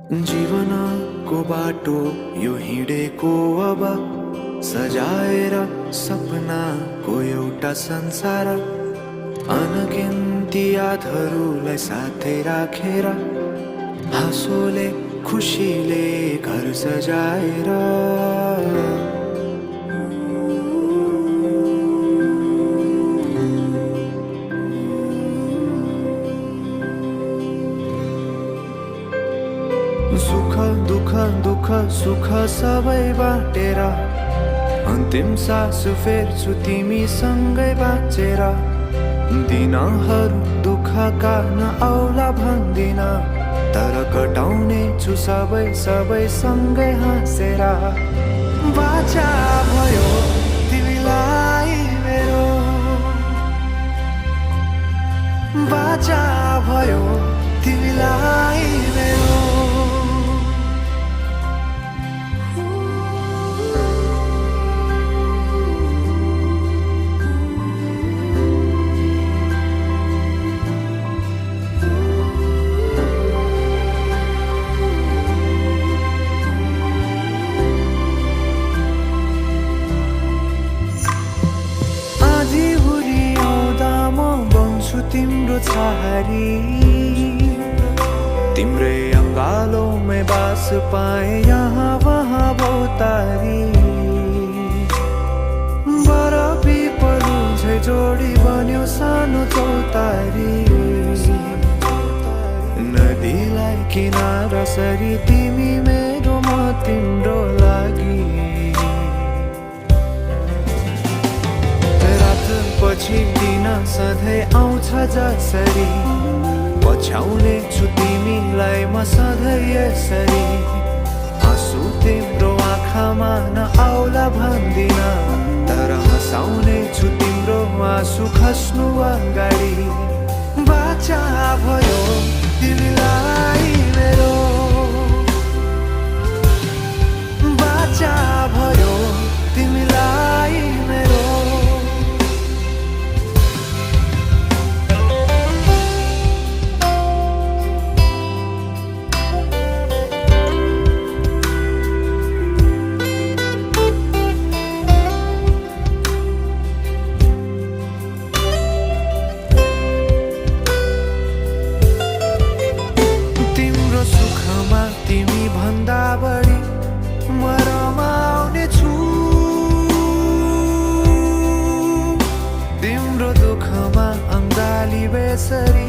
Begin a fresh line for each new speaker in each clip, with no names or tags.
जीवनको बाटो यो हिँडेको अब सजाएर सपनाको एउटा संसार अनगिन्ती यादहरूलाई साथै राखेर हाँसोले खुसीले घर सजाएर सुख दुःख दुःख सुख सबै बाटेर अन्तिम सास फेर्छु तिमीसँगै बाँचेर दिनहरू दुःखका नआउला भन्दिन तर कटाउने छु सबै सबै सँगै हाँसेर बाचा भयो तिमीलाई मेरो बाचा भयो तिमीलाई मेरो तिम्रो छहारी तिम्रै अङ्गालोमै बास पाए यहाँ वहाँ बहुतारी बरफी पलु झै जोडी बन्यो सानो चौतारी नदीलाई किनारा सरी तिमी मेरो म तिम्रो लागि पछि दिन सधैँ आउँछ जसरी पछ्याउने छु तिमीलाई म सधैँ यसरी आँसु तिम्रो आँखामा नआउला भन्दिन तर हँसाउने छु तिम्रो आँसु खस्नु अगाडि बाचा भयो तिमीलाई मेरो बाचा भयो तिमीलाई मेरो बढी म रमाउने छु तिम्रो दुःखमा अङ्गाली बेसरी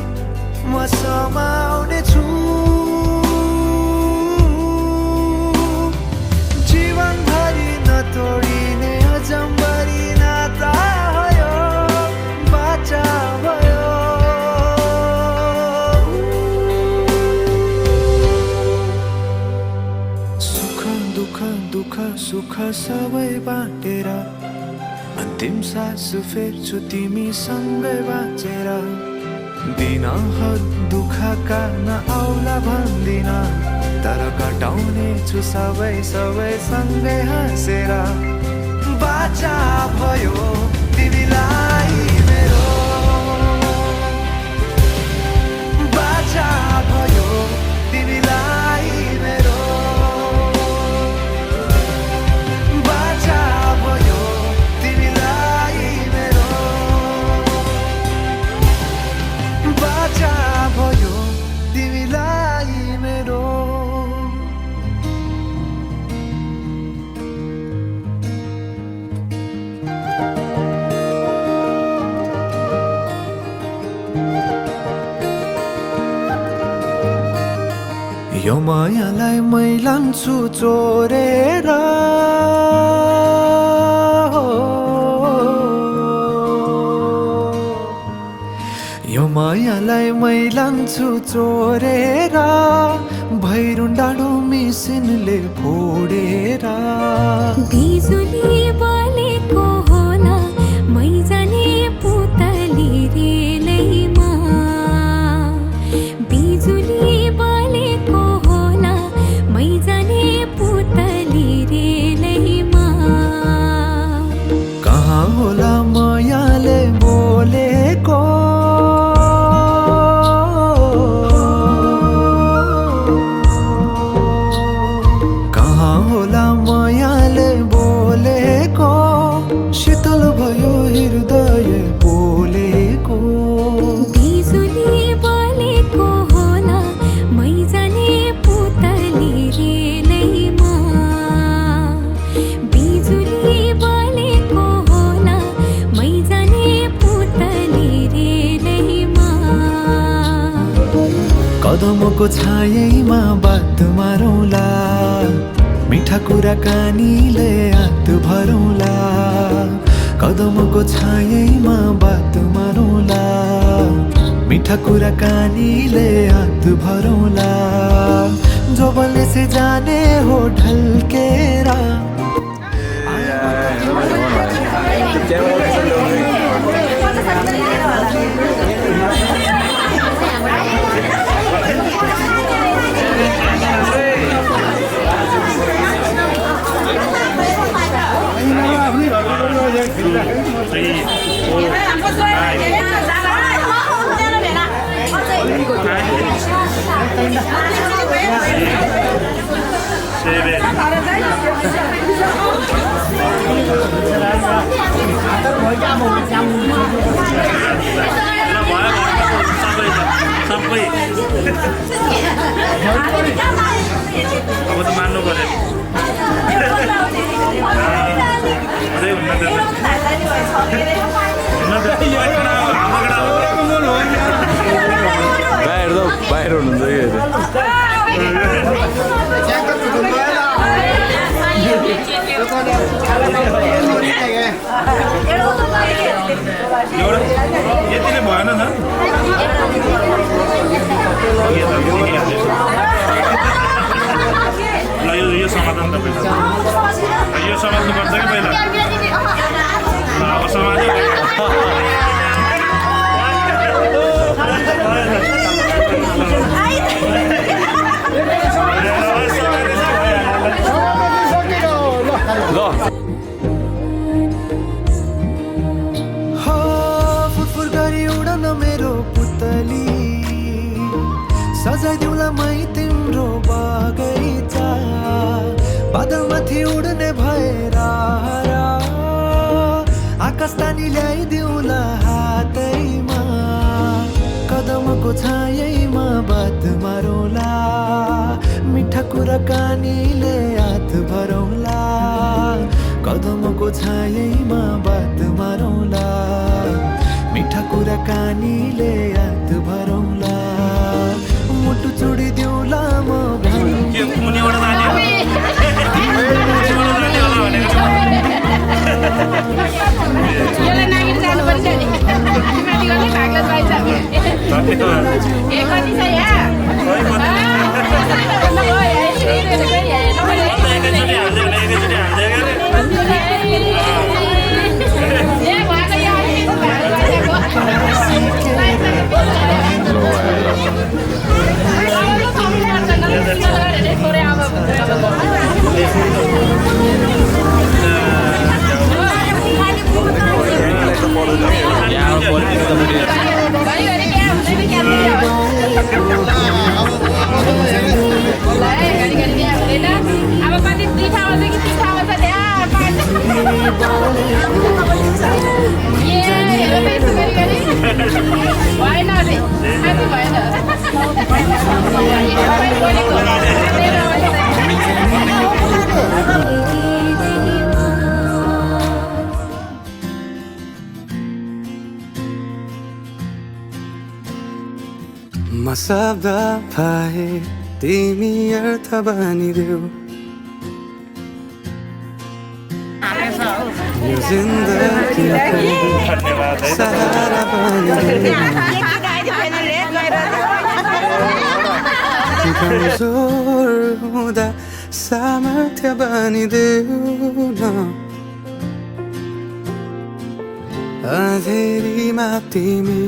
म समाउने छु जीवनभरि नतोडिने अजम्बरी नाता भयो बाचा भयो दुःख सुख सबै बाटेर अन्तिम सास फेर्छु तिमीसँगै बाँचेर दिनहरू दुःखका नआउला भन्दिन तर कटाउने छु सबै सबै सँगै हाँसेर बाचा भयो तिमीलाई मेरो बाचा भयो तिमीलाई मेरो भयो तिमीलाई मेरो यो मायालाई मै लान्छु चोरेर यो मायालाई मै लान्छु चोरेर भैरुन डाँडो मिसिनले फोडेर
बिजुली बलेको होला मै जाने पुतली रेलैमा बिजुली बलेको होला मै जाने पुतली रेलैमा
कहाँ होला मायाले बोलेको कदमको छायैमा बात मारौँला मिठा कुराकानीले हात भरौँला कदमको छायैमा बात मारौँला मिठा कुराकानीले हात भरौँला जो बलने से जाने हो ढलकेरा
अब त मान्नु पर्यो
बाहिर हुनुहुन्छ
यतिले भएन त ल यो समाधान त पहिला यो समाधान गर्छ कि पहिला ल अब समाधान
मेरो पुतली सजाइदिउँला मै तिम्रो बगैँचा बादलमाथि उड्ने भएर आकाश तानी ल्याइदिउँला हातैमा कदमको छायैमा बात मारौँला मिठा कुराकानीले हात भरौँला कदमको छायैमा बात मारौँला मिठा कुराकानीले हात भरौँला मुटु चुडिदिउँला म म शब्द पाए तिमी अर्थ बनिदेऊ यो जिन्दगीको सहारा बनिदेऊ कमजोर हुँदा सामर्थ्य बनिदेऊ न अँधेरीमा तिमी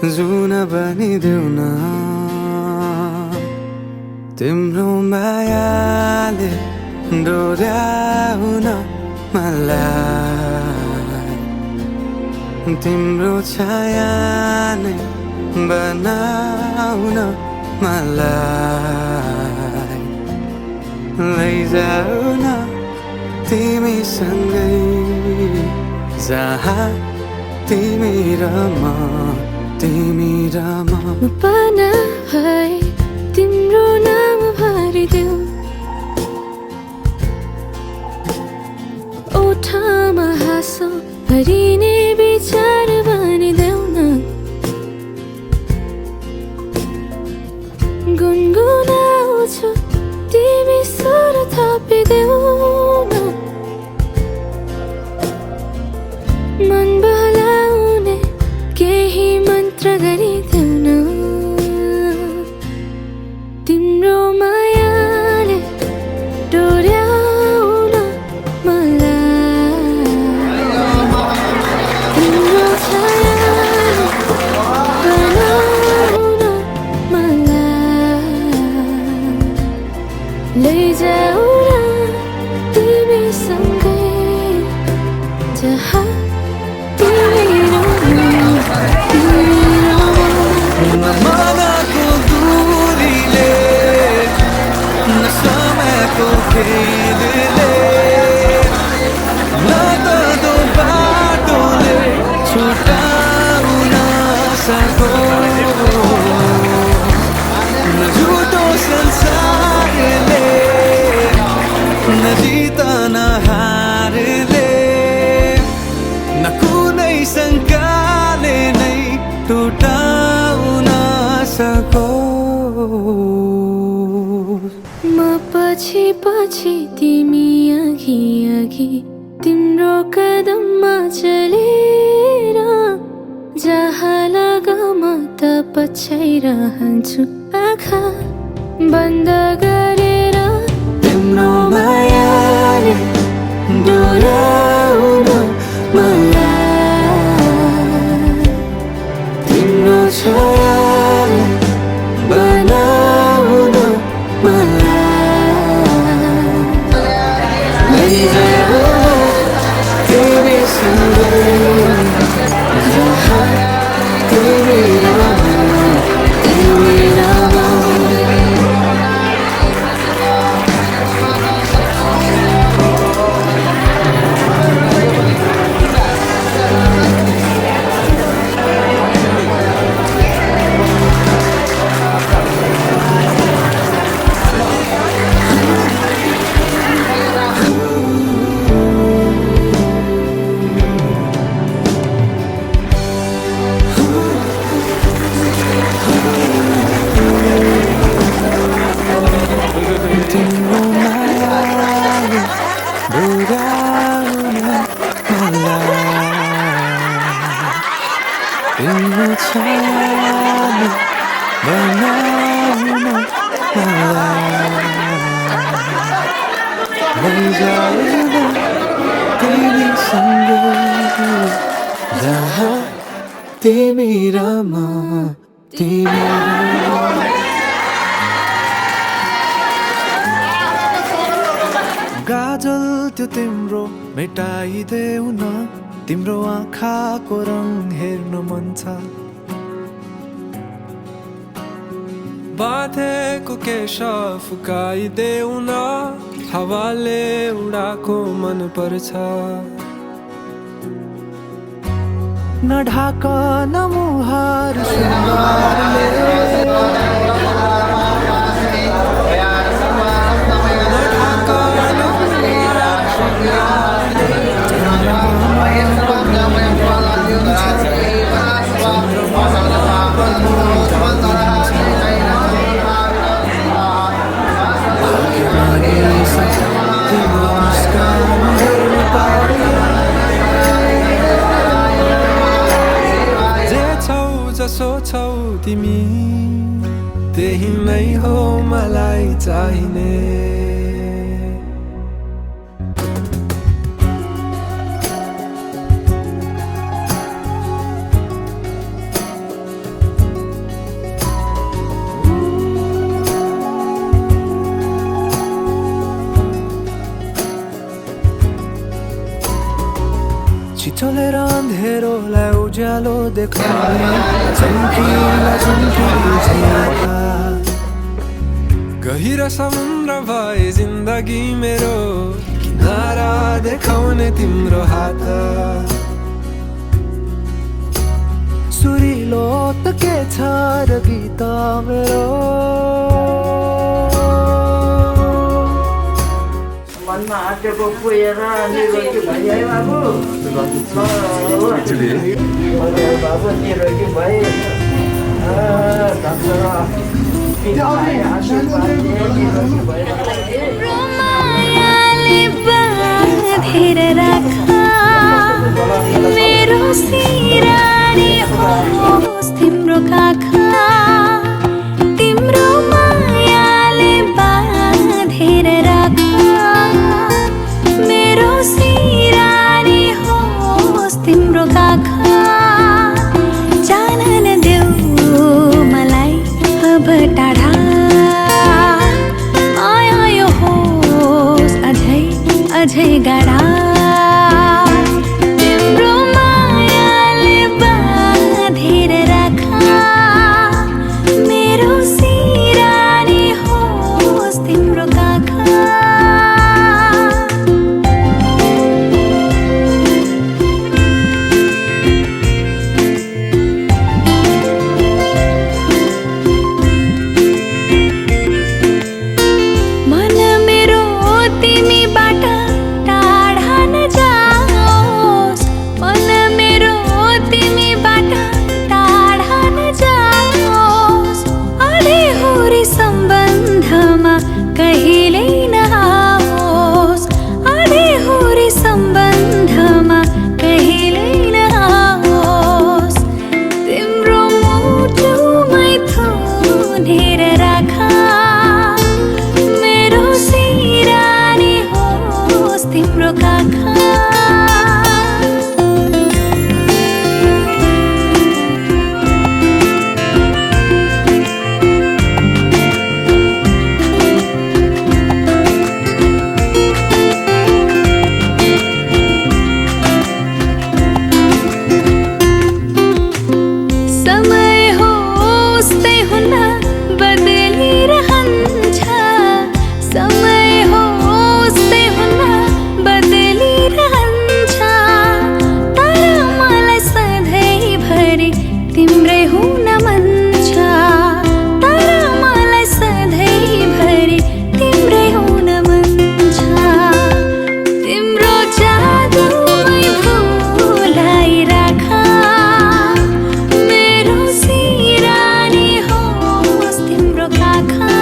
जुन बनिदेऊ न तिम्रो मायाले डोर्याउन मलाई तिम्रो छाया नै बनाउन मलाई लैजाऊ न तिमीसँगै जहाँ तिमी र म
पाना भए तिम्रो नाम भरिदेऊ ओठामा हाँसो भरिने विचार बनिदेऊ न गुन तिमी सुर थपिदेऊ न मन बहलाउने केही मन्त्र गरिदेऊ न तिम्रो मायाले डोर्याउन मलाई तिम्रो छायाले बनाउन मलाई लैजाऊ न तिमीसँगै जहाँ तिमी
मनको दूरीले न समयको खेदले न त दो बाटोले छुटाउन सको न झुटो संसारले न जित न हारले न कुनै शङ्काले नै टुटाउन सको
म पछि पछि तिमी अघि अघि तिम्रो कदममा चलेर जहाँ लगा म त पछ्याइरहन्छु आँखा बन्द गरेर
तिम्रो मायाले डोर्याउन मलाई तिम्रो छायाले बनाउन मलाई लैजाऊ तिमीसँगै जहाँ तिमी तिम्रो मायाले डोर्याउन मलाई तिम्रो छायाले बनाउन मलाई लैजाऊ न तिमीसँगै जहाँ तिमी र म तिमी
गाजल त्यो तिम्रो मेटाइदेऊ न तिम्रो आँखाको रङ हेर्न मन छ बाँधेको केश फुकाइदेऊ न हावाले उडाको मन पर्छ न ढाक न मुहार सुन्दरले जसो छौ तिमी त्यही नै हो मलाई चाहिने छिटोलेर अँधेरोलाई उज्यालो देखाउने चम्किला चम्किला गहिरो समुद्र भए जिन्दगी मेरो किनारा देखाउने तिम्रो हात सुरिलो त के छ र गीत मेरो
मनमा आँटेको पुएर निरोगी भए बाबु बाबु निरोगी भए
रोमायाले बाँधेर राख मेरो सिरानी होस् तिम्रो काखा तिम्रो मायाले बाँधेर राख मेरो सिरानी होस् तिम्रो काखा जान नदेऊ मलाई अब टाढा माया यो होस् अझै अझै गाढा तिम्रो मायाले बाँधेर राख मेरो सिरानी होस् तिम्रो काखा मन मेरो तिमीबाट टाढा नजाओस् मन मेरो तिमीबाट टाढा नजाओस् अधेहुरी सम्बन्धमा कहिल्यै नआओस् अधेहुरी सम्बन्धमा कहिल्यै नआओस् तिम्रो मुटुमै थुनेर राख मेरो सिरानी होस् तिम्रो काखा समय होस् त्यही हुन्न बदलिरहन्छ समय होस् त्यही हुन्न बदलिरहन्छ तर मलाई सधैँभरि तिम्रै हुन मन छ तर मलाई सधैँभरि तिम्रै हुन मन छ तिम्रो जादुमै भुलाइराख मेरो सिरानी होस् तिम्रो काखा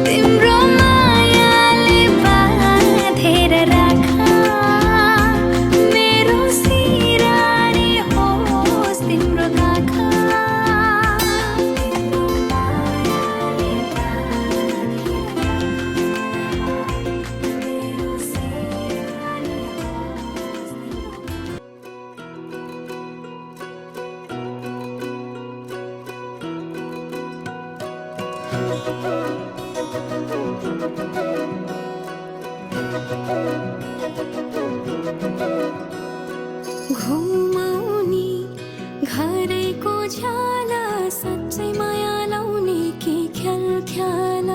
तिम्रो मायाले बाँधेर राख मेरो सिरानी होस् तिम्रो काखा तिम्रो मायाले बाँधेर मेरो सिरानी घुमाउने घरैको झ्याला साँच्चै माया लाउने कि ख्याल ख्याल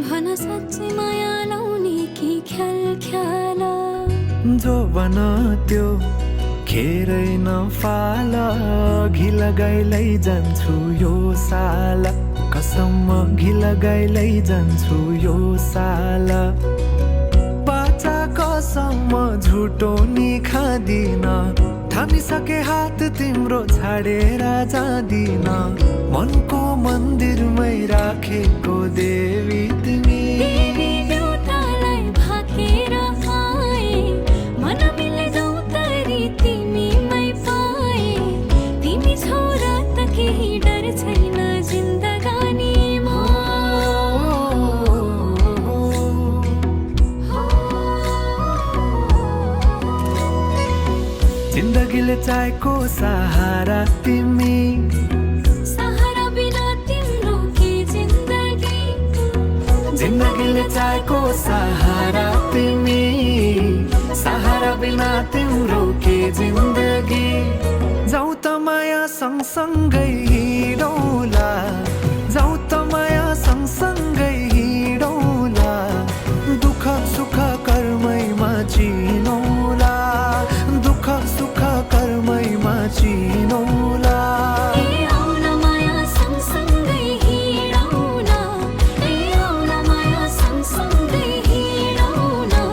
भन साँच्चै माया लाउने कि ख्याल ख्याल
जो बन त्यो खेरै नफाल घि लगाइलै जान्छु यो साल कसम घि लगाइलै जान्छु यो साल बाचा कसम झुटो नि खादिन थामिसके हात तिम्रो छाडेर जादिन मनको मन्दिरमै राखेको देवी तिमी
देवी देउतालाई भाकेर आए मन मिले जाउँ तरी तिमीमै पाए तिमी छोरा त केही डर छैन जिन्दगानीमा
जिन्दगीले चाहेको सहारा तिमी
सहारा बिना तिम्रो के जिन्दगी
जिन्दगीले चाहेको सहारा तिमी सहारा बिना तिम्रो के जिन्दगी जाऊ त माया सँगसँगै हिँडौला जाऊ त माया सँगसँगै हिँडौला दुःख सुख कर्मैमा चिनौला दुःख सुख कर्मैमा चिनौला
माया सँगसँगै हिँडौला माया सँगसँगै हिँडौला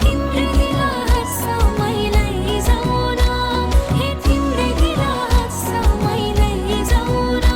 तिम्रै गिला समयलाई जाउन हे तिम्रै गिला समयलाई जाउन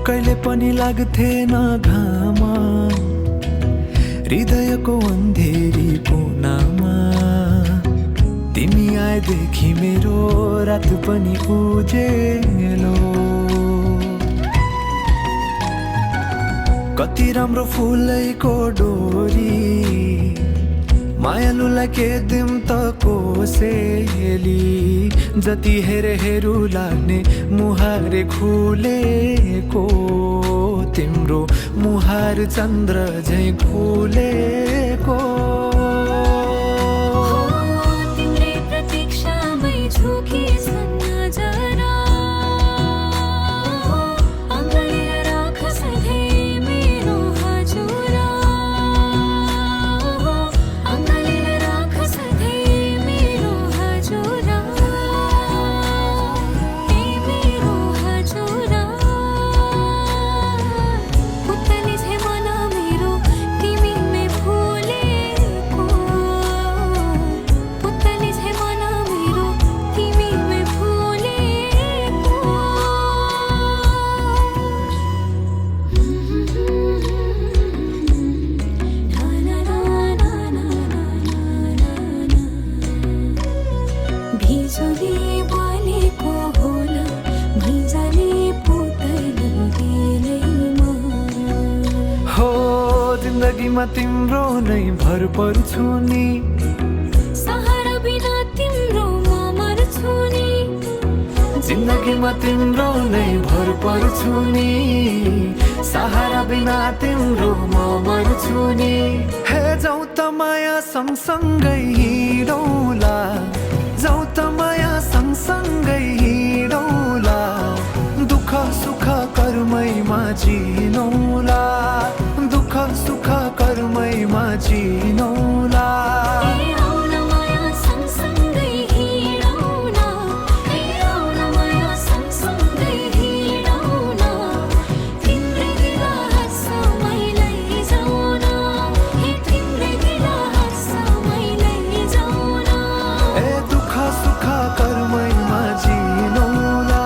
कहिले पनि लाग्थेन घाम हृदयको अन्धेरी कोनामा तिमी आएदेखि मेरो रात पनि उजेलो कति राम्रो फुलैको डोरी मायालुलाई के दिम त कोसेली जति हेरे हेरु लाग्ने मुहारे खुलेको तिम्रो मुहार चन्द्र झैं खुलेको
तिम्रै प्रतीक्षामै झुकिएछन् नजरा अङ्गालेर राख सधैँ मेरो हजुरा अङ्गालेर राख सधैँ मेरो हजुरा ए मेरो हजुरा पुतली छे मन मेरो तिमीमै फुलेको पुतली छे मन मेरो तिमीमै फुलेको बिजुली बलेको होला भिजले पुतली बेलैमा
हो जिन्दगीमा तिम्रो नै भर पर्छु नि
सहारा बिना तिम्रो म मर्छु नि
जिन्दगीमा तिम्रो नै भर पर्छु नि सहारा बिना तिम्रो म मर्छु नि हे जाउँ त माया सँगसँगै हिँडौँला जाउँ त माया सँगसँगै हिँडौँला दुःख सुख कर्मैमा जिनौला दुःख सुख कर्मैमा जिनौला
ए आउन माया सँगसँगै हिँडौँ ए आउन माया सँगसँगै हिँडौँ तिम्रै दिल हाँसमै लैजाऊ हे तिम्रै दिल हाँसमै लैजाऊ
ए दुःख सुख कर्मैमा जिनौला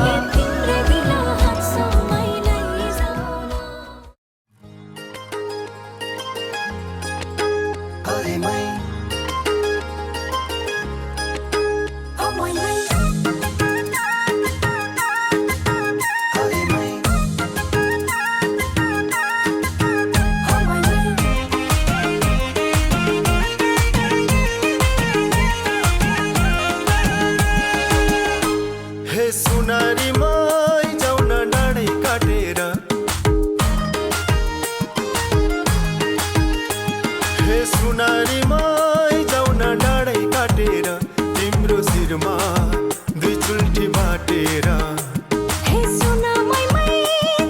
हे तिम्रै दिल हाँसमै लैजाऊ
हे सुनारी मै जाउँ न डाँडै काटेर हे सुनारी मै जाउँ न डाँडै काटेर तिम्रो शिरमा दुई चुल्ठी बाटेर
हे सुन मै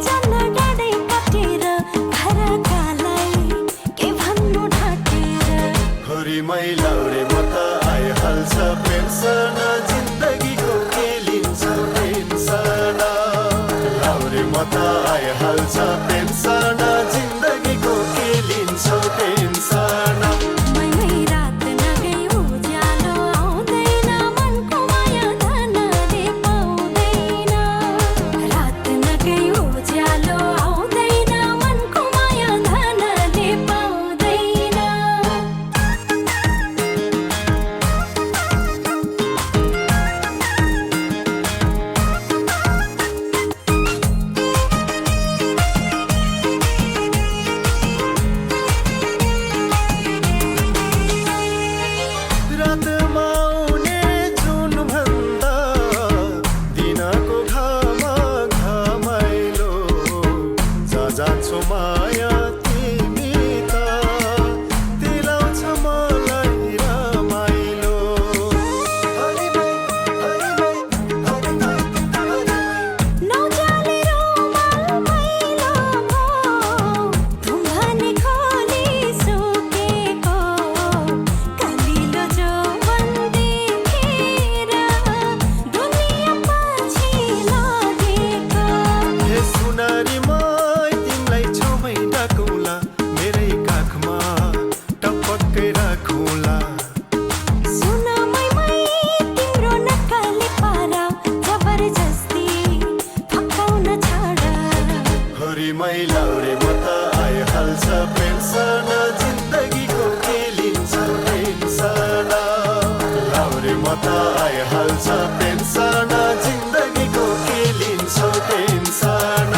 जान्न डाँडै काटेर घरकालाई के भन्नु ढाँटेर
होरी मै लाउरे म त आइहाल्छ पेन्सन जिन्दगीको के लिन्छ टेन्सन लाउरे म त आइहाल्छ पेन्सन जिन्दगीको के लिन्छ टेन्सन
मै रात नगई उज्यालो आउँदैन मनको माया धनले पाउँदैन रात नगई उज्यालो आउँदैन मनको माया धनले पाउँदैन
हरि मैलाउरे म त आइहाल्छ पेन्सन जिन्दगीको के लिन्छ टेन्सन लाउरे म त आइहाल्छ पेन्सन जिन्दगीको के लिन्छ टेन्सन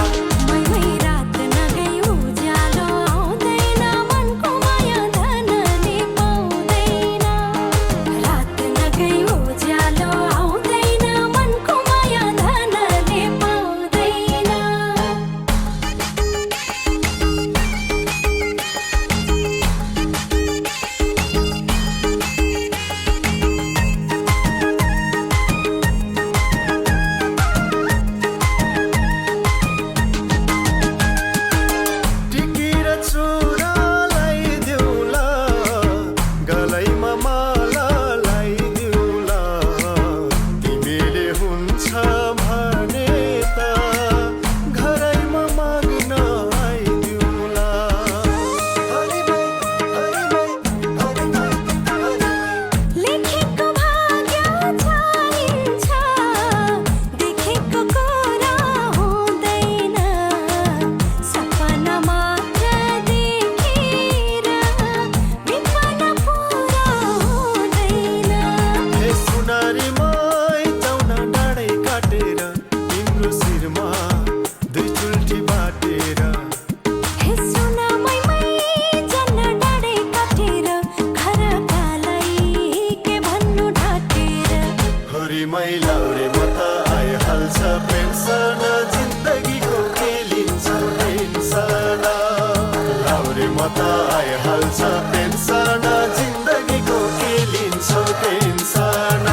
मैलाउरे म त आइहाल्छ पेन्सन जिन्दगीको के लिन्छ टेन्सन लाउरे म त आइहाल्छ पेन्सन जिन्दगीको के लिन्छ टेन्सन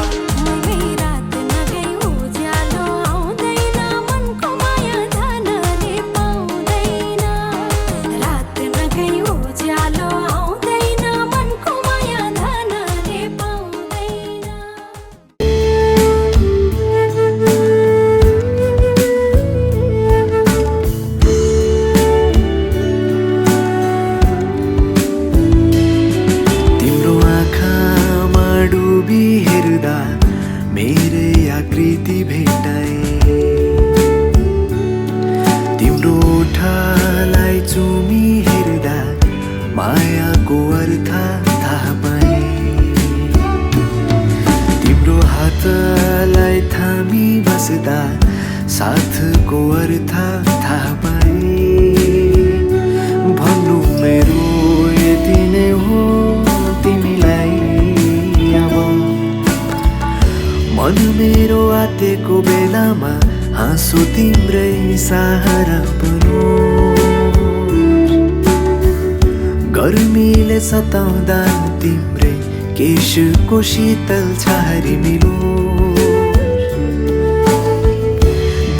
मेरै आकृति भेटाए तिम्रो ओठलाई चुमी हेर्दा मायाको अर्थ थाहा पाए तिम्रो हातलाई थामी बस्दा साथको अर्थ थाहा पाए भन्नु मेरो यति नै हो तिमीलाई मन मेरो आतेको बेलामा हाँसो तिम्रै सहारा बनोस् गर्मीले सताउँदा तिम्रै केशको शीतल छहारी मिलोस्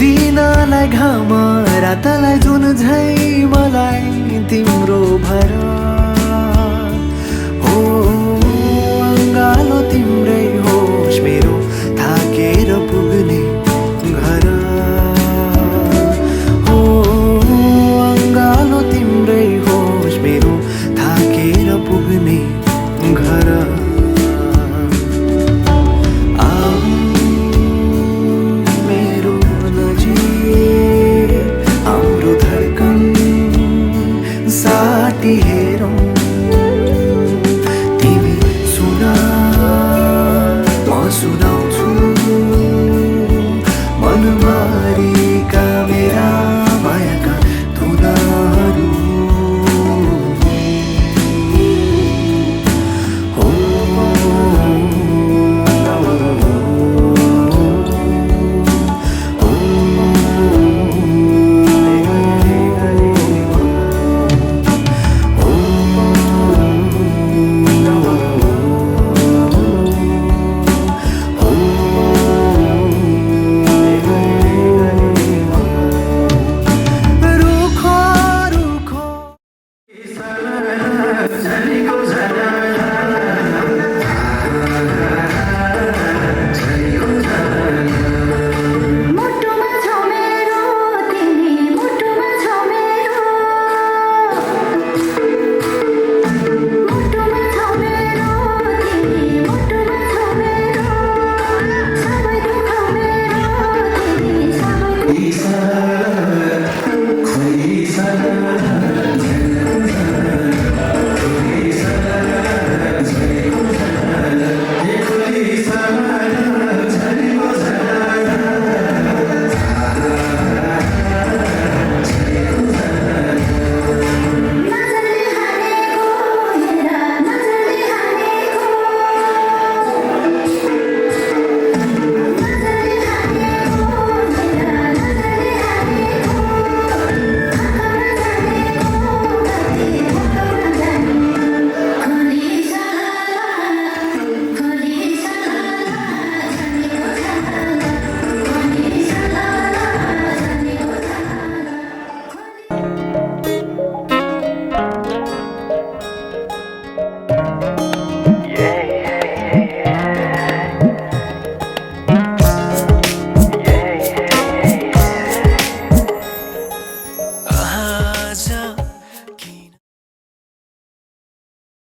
दिनलाई घाम रातलाई जुन झै